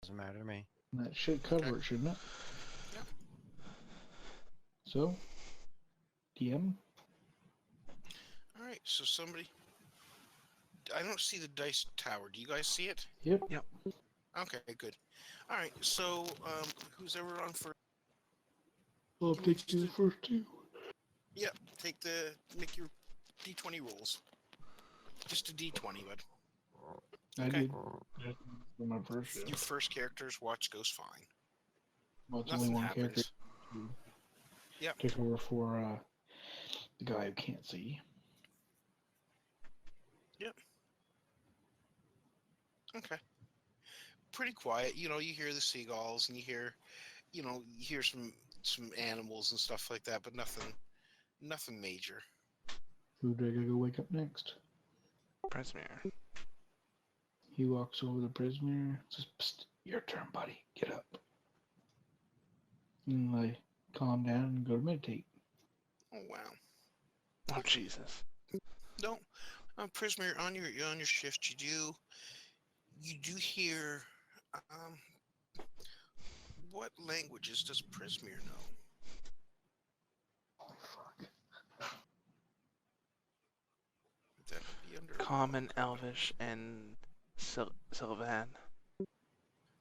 Doesn't matter to me. That should cover it, shouldn't it? Yep. So, DM? Alright, so somebody... I don't see the dice tower. Do you guys see it? Yep. Yep. Okay, good. Alright, so, who's ever on first? I'll take the first two. Yep, make your D20 rolls. Just a D20, bud. I Okay. did. For my first shift. Your first character's watch goes fine. Well, it's Nothing only one happens. character. Yep. Take over for the guy who can't see. Yep. Okay. Pretty quiet. You know, you hear the seagulls and you hear some animals and stuff like that, but nothing major. Who do I gotta go wake up next? Presmere. He walks over the prisoner. Says, "Psst, your turn, buddy. Get up." And I calm down and go to meditate. Oh wow. Oh Jesus. No, prisoner, on your shift, you do hear. What languages does Prismere know? Oh fuck. Would that be under Common, Elvish, and Sylvan.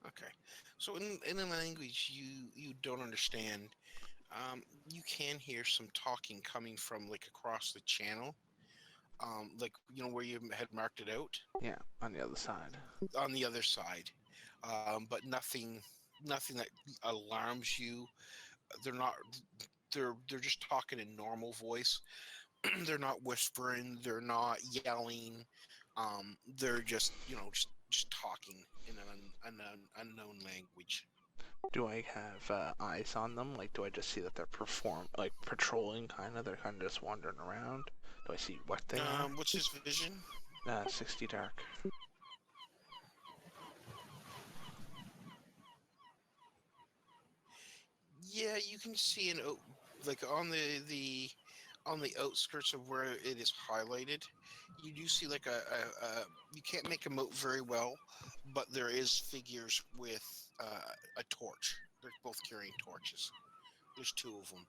Okay, so in a language you don't understand, you can hear some talking coming from like across the channel, like where you had marked it out. Yeah, on the other side. On the other side, but nothing that alarms you. They're not. They're just talking in normal voice. They're not whispering. They're not yelling. They're just just talking in an unknown language. Do I have eyes on them? Like, do I just see that they're patrolling, kind of? They're kind of just wandering around. Do I see what they are? What's his vision? 60 dark. Yeah, you can see like on the outskirts of where it is highlighted. You do see like a you can't make them out very well, but there is figures with a torch. They're both carrying torches. There's two of them.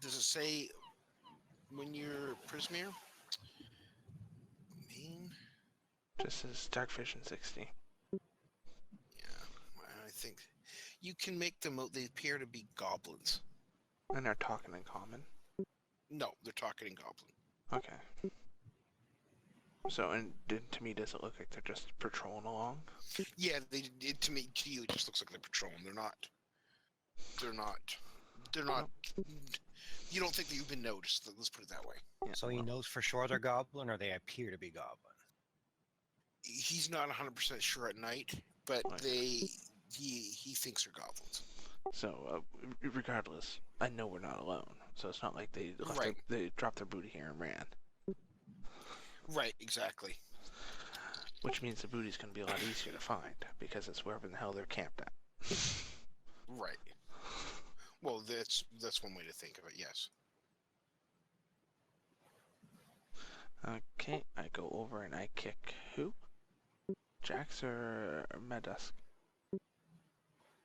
Does it say when you're Prismere? Main? Just says dark vision 60. Yeah, I think you can make them out. They appear to be goblins. And they're talking in common. No, they're talking in goblin. Okay. So, and to me, does it look like they're just patrolling along? Yeah, to you, it just looks like they're patrolling. They're not. You don't think that you've been noticed. Let's put it that way. Yeah, So he knows for sure they're goblin, or they appear to be goblin. He's not 100% sure at night, but Okay. he thinks they're goblins. So, regardless, I know we're not alone. So it's not like they they dropped their booty here and ran. Right, exactly. Which means the booty's going to be a lot easier to find because it's wherever the hell they're camped at. Right. Well, that's one way to think of it. Yes. Okay, I go over and I kick who? Jax or Medusk?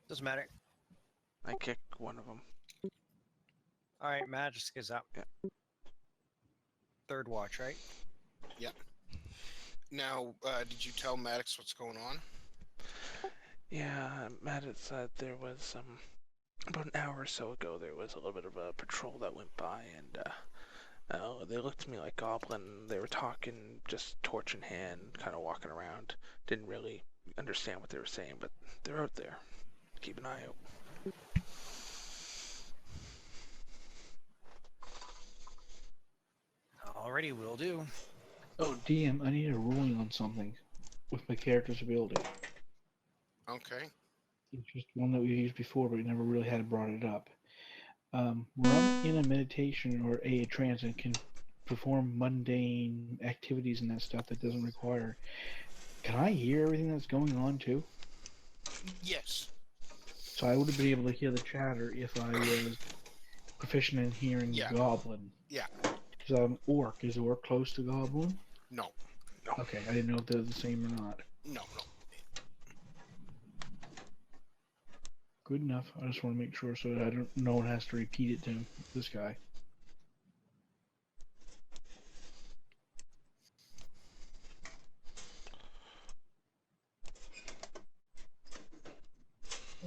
Doesn't matter. I kick one of them. All right, Magisk is up. Yeah. Third watch, right? Yep. Now, did you tell Maddox what's going on? Yeah, Maddox said there was about an hour or so ago there was a little bit of a patrol that went by and they looked to me like goblin. They were talking, just torch in hand, kind of walking around. Didn't really understand what they were saying, but they're out there. Keep an eye out. Alrighty, will do. Oh, DM, I need a ruling on something with my character's ability. Okay. It's just one that we've used before, but we never really had brought it up. When I'm in a meditation or a trance and can perform mundane activities and that stuff that doesn't require, can I hear everything that's going on too? Yes. So I would have been able to hear the chatter if I was proficient in hearing goblin. Yeah. Because I'm orc. Is orc close to goblin? No. Okay, I didn't know if they're the same or not. No. Good enough. I just want to make sure so that I don't. No one has to repeat it to this guy.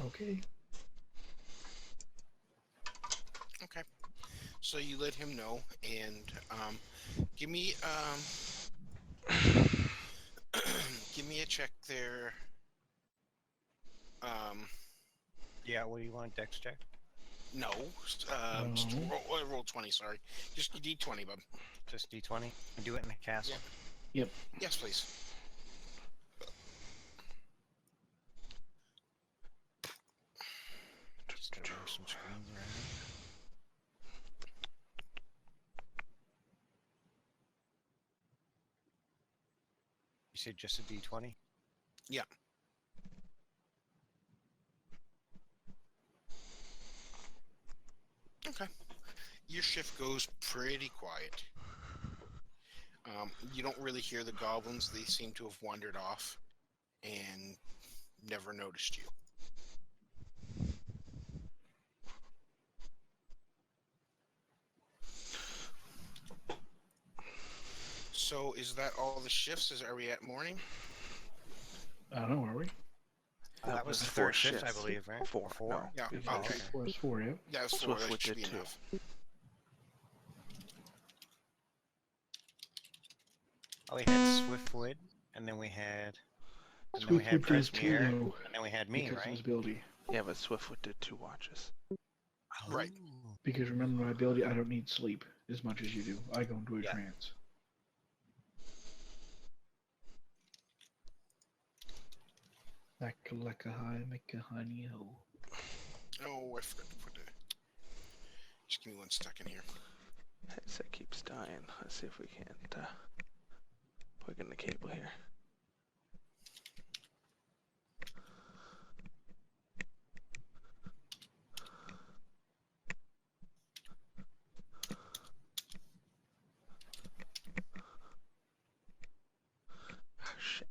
Okay. Okay. So you let him know, and give me give me a check there. Yeah, what do you want? Dex check? No. Just No. roll 20. Sorry, just D20, bub. Just d20? And do it in the castle. Yeah. Yep. Yes, please. Just move some screens around. You said just a d20? Yeah. Okay. Your shift goes pretty quiet. You don't really hear the goblins. They seem to have wandered off and never noticed you. So is that all the shifts? Are we at morning? I don't know. Are we? That was the four third shift, I shifts. believe, right? Four. Four? Yeah. It's Oh, Okay. okay. Four is 4. Yep. Yeah, it's 4. That Swiftwood should be did too. enough. Oh, we had Swiftwood, and then we had... And then we had Swiftwood does 2 Presmere, though, and then we had me, because of right? his ability. Yeah, but Swiftwood did 2 watches. Right. Oh. Because remember my ability, I don't need sleep as much as you do. I go into a Yeah. trance. Like a high, make a honey ho. Oh, I forgot to put it. Just give me 1 second here. Headset keeps dying. Let's see if we can't plug in the cable here. Ah, shit.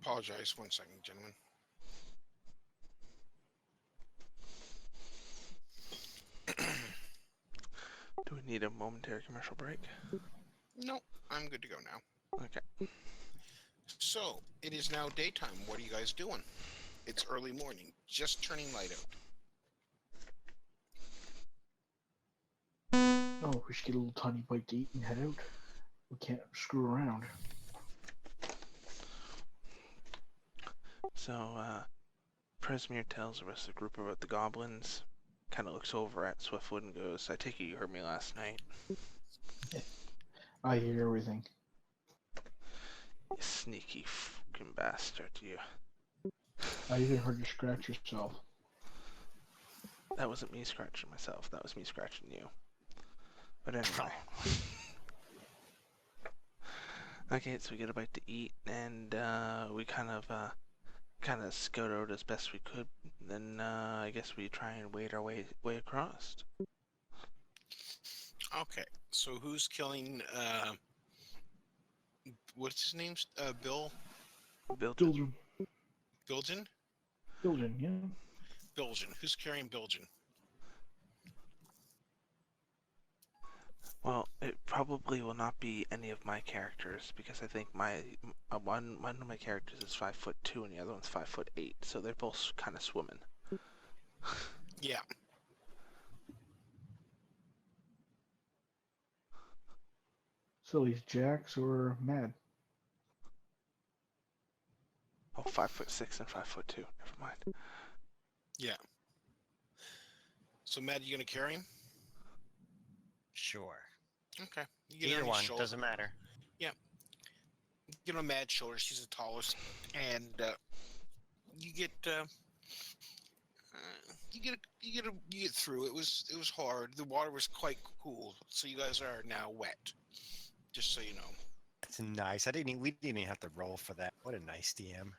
Apologize. 1 second, gentlemen. Do we need a momentary commercial break? Nope. I'm good to go now. Okay. So, it is now daytime. What are you guys doing? It's early morning. Just turning light out. Oh, we should get a little tiny bite to eat and head out. We can't screw around. So, Presmere tells the rest of the group about the goblins, kind of looks over at Swiftwood and goes, I take it you heard me last night. I hear everything. You sneaky fucking bastard, you. I even heard you scratch yourself. That wasn't me scratching myself, that was me scratching you. But anyway. Okay, so we get a bite to eat, and we kind of scout out as best we could. Then I guess we try and wade our way across. Okay. So, who's killing, what's his name? Bill? Bilton. Bilgen. Bilgen? Bilgen, yeah. Bilgen. Who's carrying Bilgen? Well, it probably will not be any of my characters because I think my one of my characters is 5'2" and the other one's 5'8", so they're both kind of swimming. Yeah. So he's Jax or Mad? Oh, 5'6" and 5'2". Never mind. Yeah. So, Matt, you gonna carry him? Sure. Okay. You get Either on his one, shoulder. doesn't matter. Get on Mad's shoulder. She's the tallest, and you get you get through. It was hard. The water was quite cool, so you guys are now wet. Just so you know. That's nice. We didn't even have to roll for that. What a nice DM.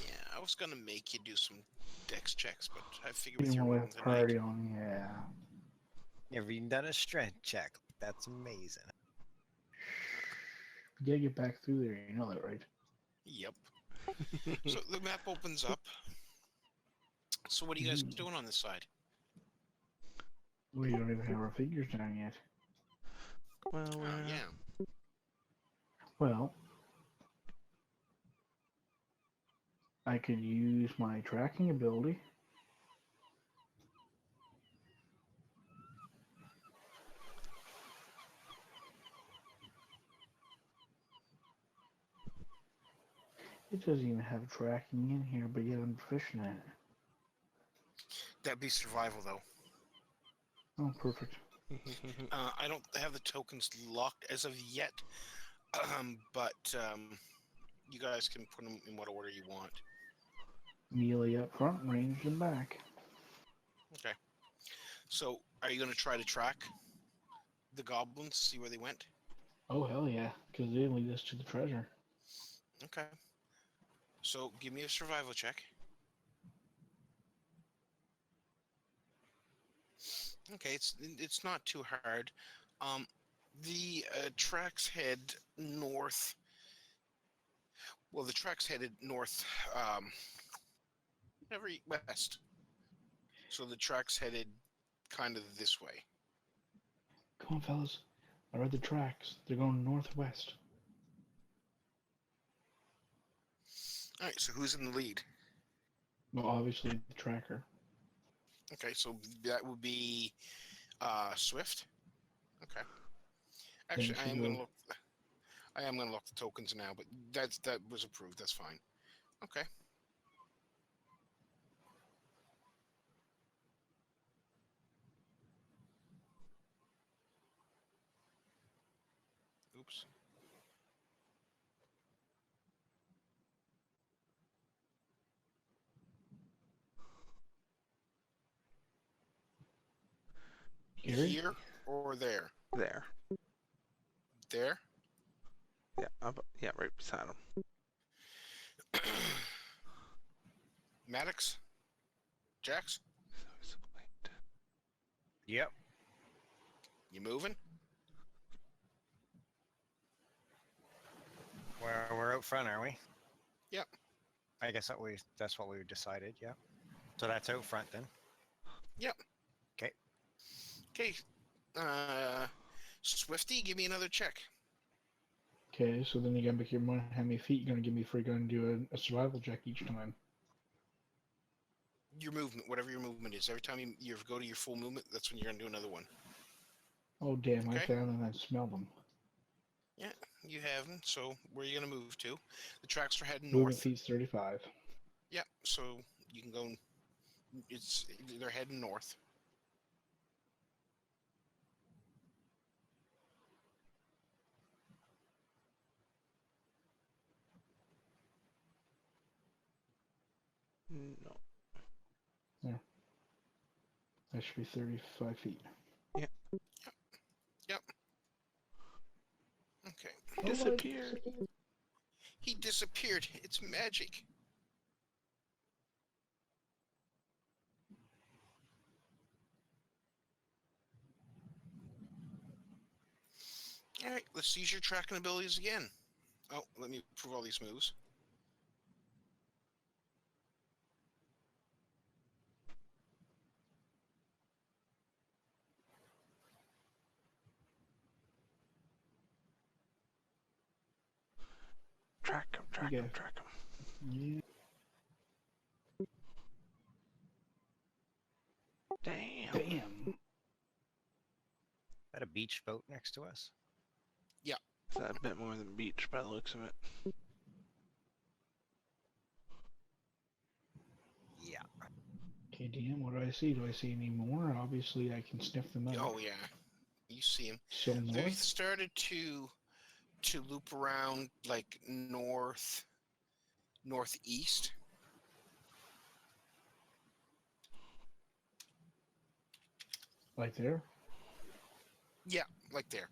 Yeah, I was gonna make you do some dex checks, but I figured You with didn't your want rolling to have priority tonight. on, yeah. Never even done a strength check. That's amazing. You gotta get back through there. You know that, right? Yep. So the map opens up. So what are you guys doing on this side? We don't even have our figures down yet. Well, Oh, yeah. Well, I could use my tracking ability. It doesn't even have tracking in here, but yet I'm proficient at it. That'd be survival, though. Oh, perfect. I don't have the tokens locked as of yet, but you guys can put them in what order you want. Melee up front, ranged in back. Okay. So, are you going to try to track the goblins, see where they went? Oh, hell yeah, because they lead us to the treasure. Okay. So, give me a survival check. Okay, it's not too hard. The tracks head north. Well, the tracks headed north, every west. So the tracks headed kind of this way. Come on, fellas. I read the tracks. They're going northwest. All right. So who's in the lead? Well, obviously the tracker. Okay, so that would be Swift. Okay. Actually, Then I she am going to go- look. I am going to look the tokens now, but that was approved. That's fine. Okay. Oops. Gary? Here or there? there. There. Yeah, right beside him. Maddox. Jax. So late. Yep. You moving? We're out front, are we? Yep. I guess that's what we decided. Yeah. So that's out front then. Yep. Okay. Okay. Swifty, give me another check. Okay, so then you gotta make your money. How many feet you gonna give me for gonna do a survival check each time? Your movement, whatever your movement is. Every time you go to your full movement, that's when you're going to do another one. Oh, damn, I Okay. found them and I smelled them. Yeah, you have them. So where are you going to move to? The tracks are heading Movement north. feet's 35. Yeah, so you can go. They're heading north. No. There. That should be 35 feet. Yep. Okay. Oh, Disappeared. He disappeared. It's magic. All right, let's use your tracking abilities again. Oh, let me prove all these moves. Track him, track Yeah. him, track him. Yeah. Damn. Damn. That a beach boat next to us? Is that a bit more than beach by the looks of it? Yeah. Okay, damn, what do I see? Do I see any more? Obviously, I can sniff them out. Oh yeah, you see them. So They've north? started to loop around like northeast. Like there? Yeah, like there.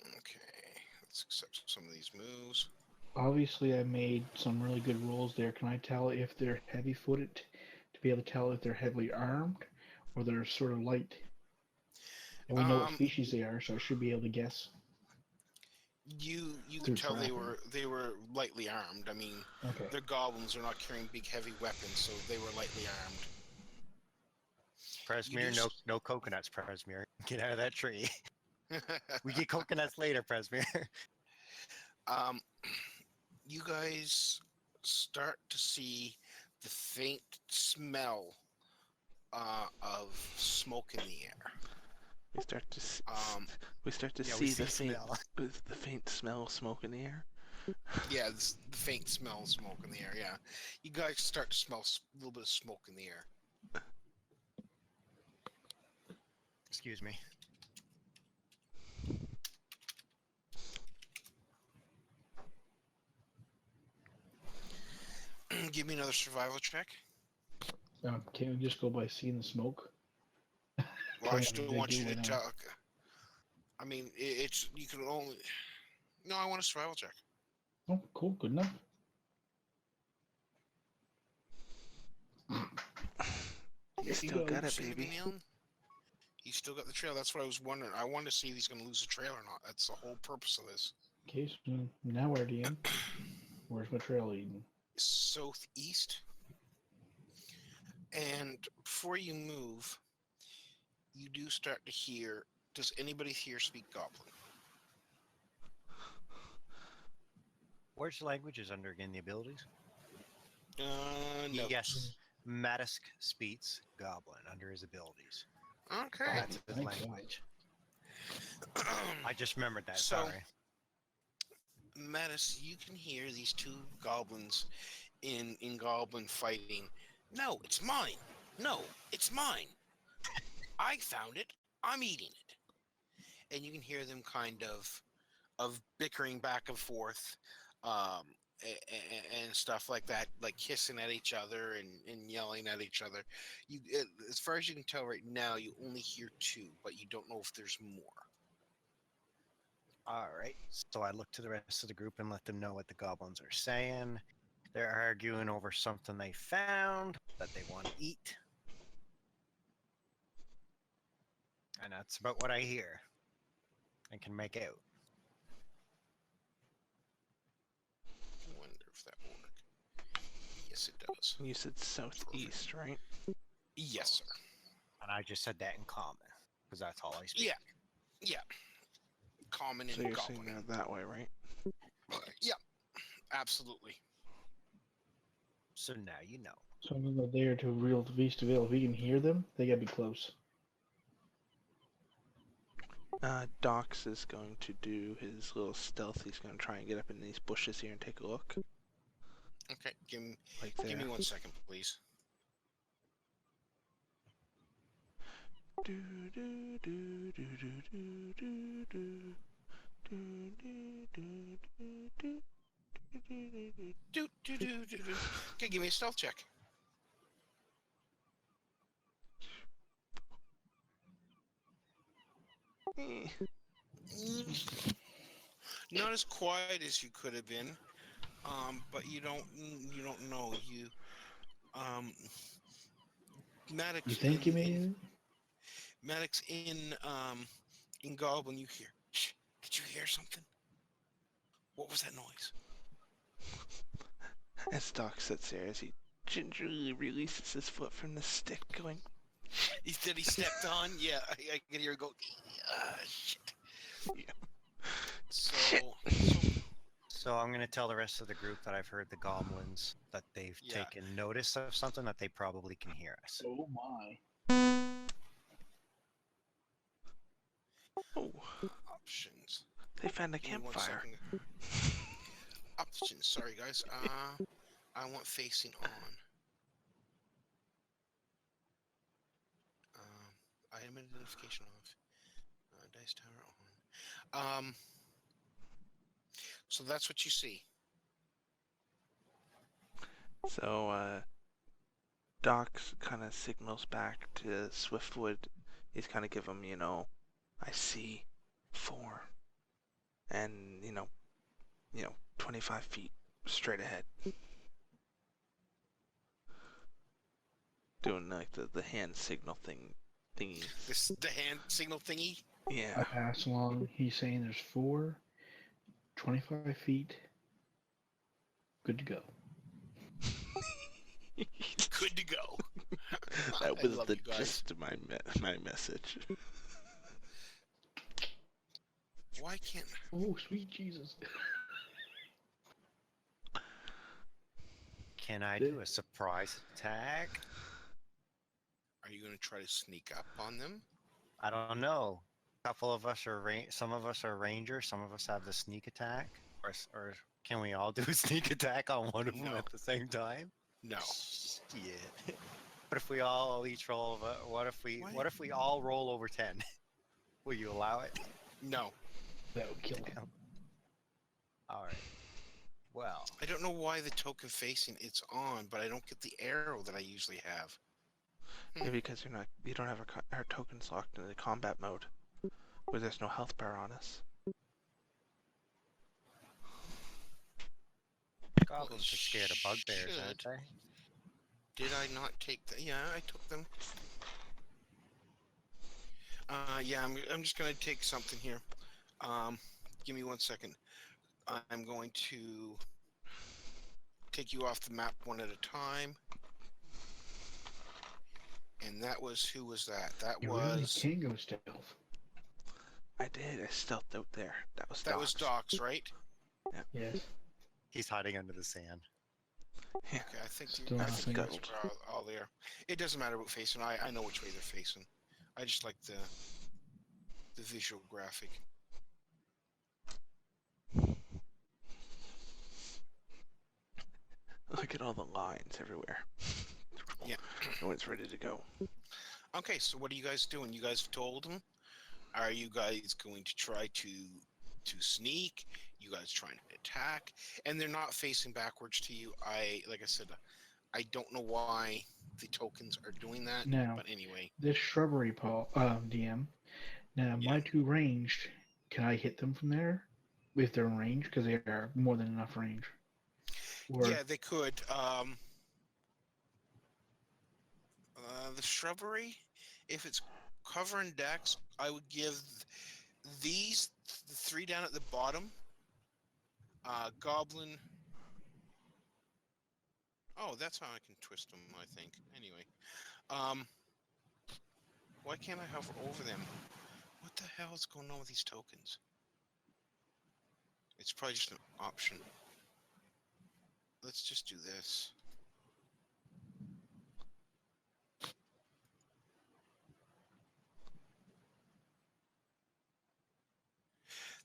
Okay, let's accept some of these moves. obviously I made some really good rolls there. Can I tell if they're heavy-footed to be able to tell if they're heavily armed or they're sort of light? And we know what Um, species they are, so I should be able to guess you through could tell tracking. they were lightly armed. I mean, Okay. they're goblins; they're not carrying big heavy weapons, so they were lightly armed. You Presmere, do. no coconuts, Presmere. Get out of that tree. We get coconuts later, Presmere. um, you guys start to see the faint smell of smoke in the air. We start to Um, we start to Yeah, we see the see smell. faint smell of smoke in the air. yeah, the faint smell of smoke in the air. Yeah, you guys start to smell a little bit of smoke in the air. Excuse me. Give me another survival check. Can't we just go by seeing the smoke? Well, Tell I me still what they want do you to when tell. I mean, it's you can only. No, I want a survival check. Oh, cool, good enough. You still got it, Seem to be baby. nailing. He's still got the trail. That's what I was wondering. I wanted to see if he's going to lose the trail or not. That's the whole purpose of this. Okay, so now where do you? Where's my trail leading? Southeast. And before you move, you do start to hear. Does anybody here speak Goblin? Where's the languages under again? The abilities? No. Yes. Madisk speaks Goblin under his abilities. Okay. That's his Thank God. language. I just remembered that. So- Sorry. Mattis, you can hear these two goblins in goblin fighting. No, it's mine. No, it's mine. I found it. I'm eating it. And you can hear them kind of bickering back and forth, and stuff like that, like kissing at each other and yelling at each other. As far as you can tell right now, you only hear two, but you don't know if there's more. All right. So I look to the rest of the group and let them know what the goblins are saying. They're arguing over something they found that they want to eat. And that's about what I hear and can make out. I wonder if that will work. Yes, it does. You said southeast, right? Yes, sir. And I just said that in common because that's all I speak. Yeah. Common So and you're goblin. saying that way, right? Yeah, absolutely. So now you know. So I'm gonna go there to real Vista Vale. If we can hear them, they gotta be close. Dox is going to do his little stealth. He's going to try and get up in these bushes here and take a look. Okay, give Like me 1 second, please. Do do do do do do do do do do do do do Do. Okay, give me a stealth check. do. Not as quiet as you could have been, but you don't know Maddox. You think you made it? Maddox in Goblin, you hear. Shh, did you hear something? What was that noise? As Doc sits there, as he gingerly releases his foot from the stick, going, He said he stepped on. Yeah, I can hear it go. Shit. Yeah. So I'm going to tell the rest of the group that I've heard the goblins that they've Yeah. taken notice of something that they probably can hear us. Oh my. "Oh, Options. they found a Give me 1 campfire." second. Options. Sorry, guys. I want facing on. Item identification off. Dice tower on. So that's what you see. So, Doc kind of signals back to Swiftwood. He's kind of give him, I see 4. And, 12 25 feet straight ahead. Doing like the hand signal thingies. The hand signal thingy. Yeah. I pass along. He's saying there's 4, 25 feet. Good to go. Good to go. That I was love the you guys. gist of my message. Why can't? Oh, sweet Jesus. Can I do a surprise attack? Are you going to try to sneak up on them? I don't know. A couple of us are some of us are rangers. Some of us have the sneak attack, or can we all do a sneak attack on one of them No. at the same time? No. Yeah. But if we all each roll, what if we Why? all roll over 10? Will you allow it? No. That would kill him. Damn. All right. Well, I don't know why the token facing it's on, but I don't get the arrow that I usually have. Maybe because you don't have our tokens locked into the combat mode, where there's no health bar on us. goblins are scared of bugbears, aren't should. they? Did I not take them? Yeah, I took them. Yeah, I'm just gonna take something here. Give me 1 second. I'm going to take you off the map one at a time. And that was, who was that? That You really was can go stealth. I did. I stealthed out there. That was Docs, right? Yes. He's hiding under the sand. Yeah. Okay, I think Still I not think saying. those were all there. It doesn't matter about facing. I know which way they're facing. I just like the visual graphic. Look at all the lines everywhere. Yeah. No one's ready to go. Okay, so what are you guys doing? You guys have told them? Are you guys going to try to sneak? You guys trying to attack? And they're not facing backwards to you. Like I said, I don't know why the tokens are doing that. Now, but anyway. this shrubbery DM. Now, Yeah. my 2 ranged, can I hit them from there? If they're in range? Because they are more than enough range. Or, Yeah, they could. The shrubbery, if it's covering decks, I would give these, the 3 down at the bottom, goblin. Oh, that's how I can twist them, I think. Anyway. Why can't I hover over them? What the hell is going on with these tokens? It's probably just an option. Let's just do this.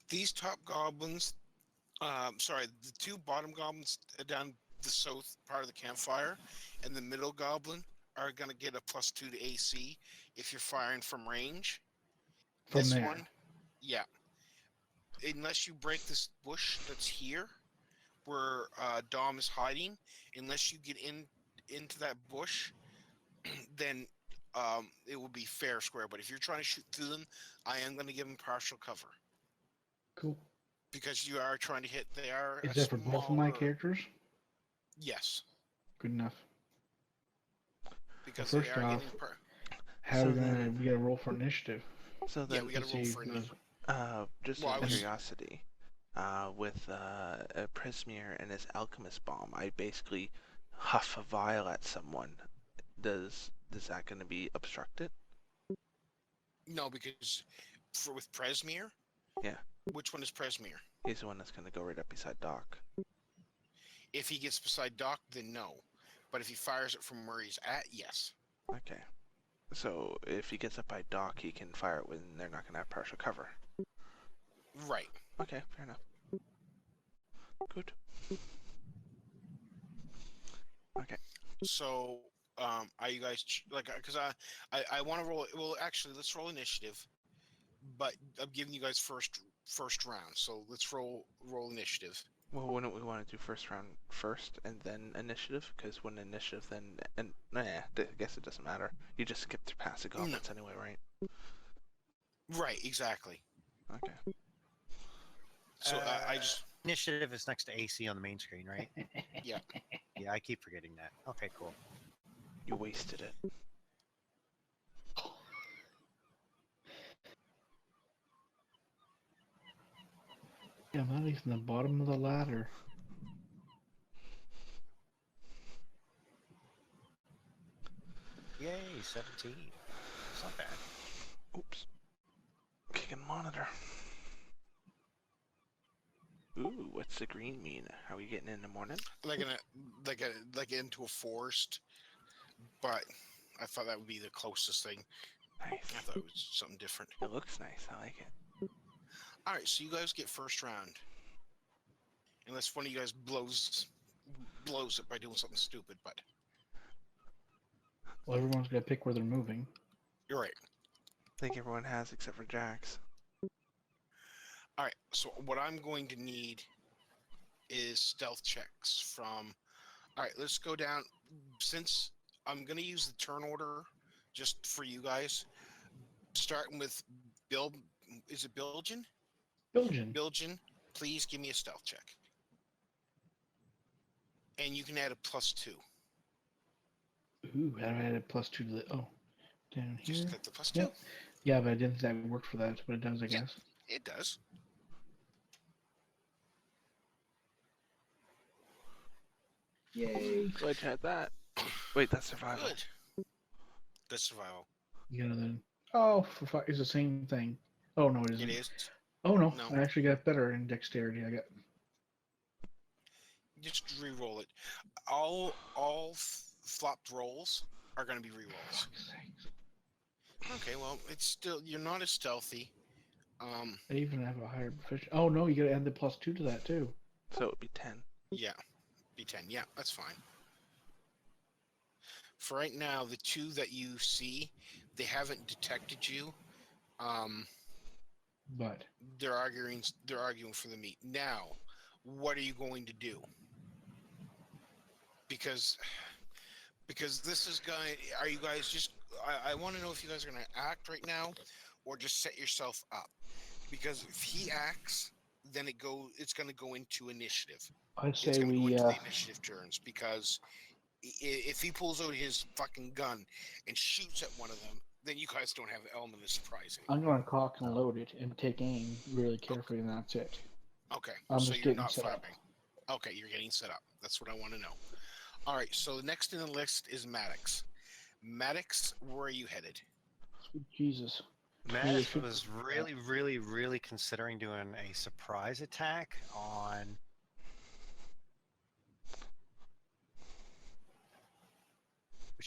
These top goblins, sorry, the 2 bottom goblins down the south part of the campfire, and the middle goblin are going to get a +2 to AC if you're firing from range. from This there. one, yeah. Unless you break this bush that's here, where Dom is hiding, unless you get into that bush, then it will be fair square. But if you're trying to shoot through them, I am going to give them partial cover. Cool. Because you are trying to hit, they are. Is that for both of my characters? Yes. Good enough. Because Well, first they are off, getting How So are we gonna? then- We gotta roll for initiative. So Yeah, then, we got to roll see for who it. knows. just Well, out I of was- curiosity, with Prismir and his alchemist bomb, I basically huff a vial at someone. Is that going to be obstructed? No, because with Presmir. Yeah. Which one is Presmir? He's the one that's going to go right up beside Doc. If he gets beside Doc, then no. But if he fires it from where he's at, yes. Okay. So if he gets up by Doc, he can fire it when they're not going to have partial cover. Right. Okay, fair enough. Good. Okay. So, are you guys because I want to roll? Well, actually, let's roll initiative. But I'm giving you guys first round. So let's roll initiative. Well, wouldn't we want to do first round first and then initiative? Because when initiative, then I guess it doesn't matter. You just skip through past the goblins anyway, right? Right. Exactly. Okay. So Initiative is next to AC on the main screen, right? Yeah. Yeah, I keep forgetting that. Okay, cool. You wasted it. Yeah, I'm not even the bottom of the ladder. Yay, 17. It's not bad. Oops. Kicking monitor. Ooh, what's the green mean? Are we getting in the morning? Like into a forest, but I thought that would be the closest thing. Nice. I thought it was something different. It looks nice. I like it. All right, so you guys get first round, unless one of you guys blows it by doing something stupid. But Well, everyone's got to pick where they're moving. you're right. I think everyone has except for Jax. All right, so what I'm going to need is stealth checks from. All right, let's go down. Since I'm going to use the turn order just for you guys, starting with Bill. Is it Bilgen? Belgian. Bilgen, please give me a stealth check. And you can add a +2. Ooh, I added +2 to the. Oh, down here. Just get the +2. Yep. Yeah, but I didn't think that would work for that, but it does, I guess. It does. Yay! Glad you had that. Wait, that's survival. Good. That's survival. You know then. Oh, it's the same thing. Oh no, it isn't. It is. Oh no, No. I actually got better in dexterity. I got. Just re-roll it. All flopped rolls are going to be re-rolls. Okay, well, it's still you're not as stealthy. I even have a higher proficiency. Oh no, you got to add the +2 to that too. So it would be 10. Yeah, B10. Yeah, that's fine. For right now, the two that you see, they haven't detected you. But They're arguing for the meat. Now, what are you going to do? Because this is going. Are you guys just? I want to know if you guys are going to act right now, or just set yourself up. Because if he acts, then it's going to go into initiative. I It's say going to go we. into the initiative turns because if he pulls out his fucking gun and shoots at one of them, then you guys don't have an element of surprising. I'm going to cock and load it and take aim really carefully, and that's it. Okay, I'm so just you're getting not set up. flapping. Okay, you're getting set up. That's what I want to know. All right, so the next in the list is Maddox. Maddox, where are you headed? Sweet Jesus. Maddox was really considering doing a surprise attack on.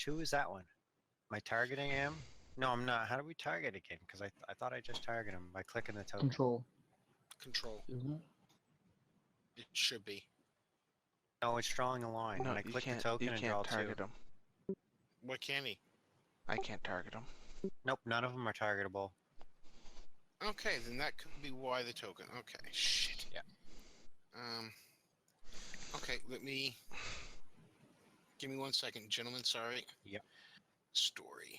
Who is that one? Am I targeting him? No, I'm not. How do we target again? Because I thought I just targeted him by clicking the token. Control. Control. Isn't it? It should be. No, it's drawing a line. No, When I you click can't. the token You and can't draw target 2. him. What can he? I can't target him. Nope, none of them are targetable. Okay, then that could be why the token. Okay, shit. Yeah. Okay, give me 1 second, gentlemen. Sorry. Yep. Story.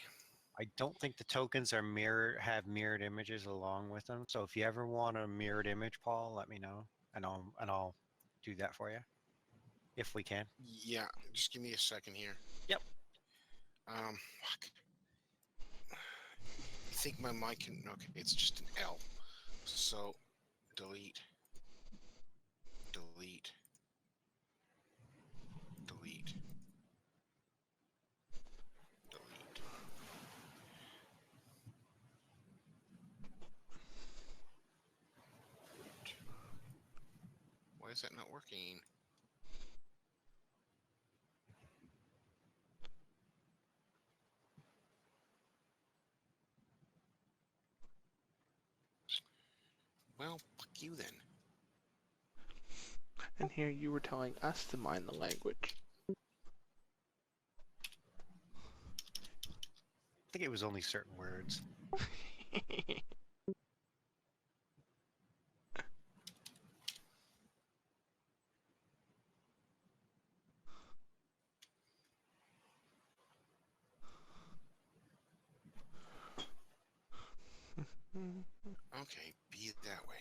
I don't think the tokens are have mirrored images along with them. So if you ever want a mirrored image, Paul, let me know, and I'll do that for you, if we can. Yeah, just give me a second here. Yep. Fuck. You think my mic can? Okay, it's just an L. So, delete. Delete. Delete. Delete. Why is that not working? Well, fuck you then. And here you were telling us to mind the language. I think it was only certain words. Okay, be it that way.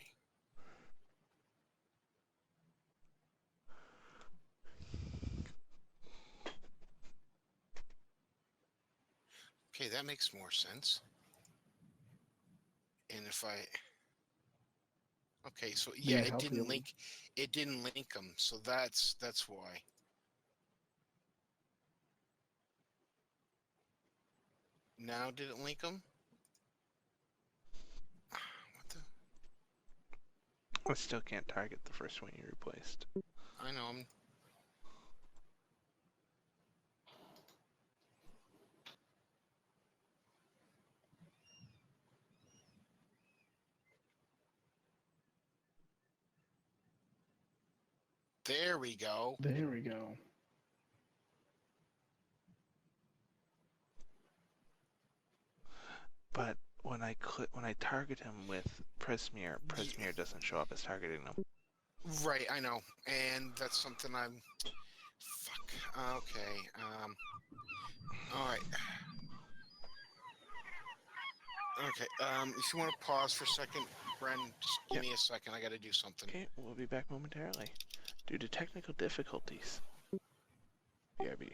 Okay, that makes more sense. And if I... Okay, so yeah, Yeah, it how didn't really? link. It didn't link them, so that's why. Now did it link them? What the? I still can't target the first one you replaced. I know. I'm... There we go. There we go. But when I target him with Prismeer, Prismeer doesn't show up as targeting him. Right, I know, and that's something I'm. Fuck. Okay. All right. Okay. If you want to pause for a second, Bren, just give me a second. I got to do something. Okay, we'll be back momentarily. Due to technical difficulties. BRB.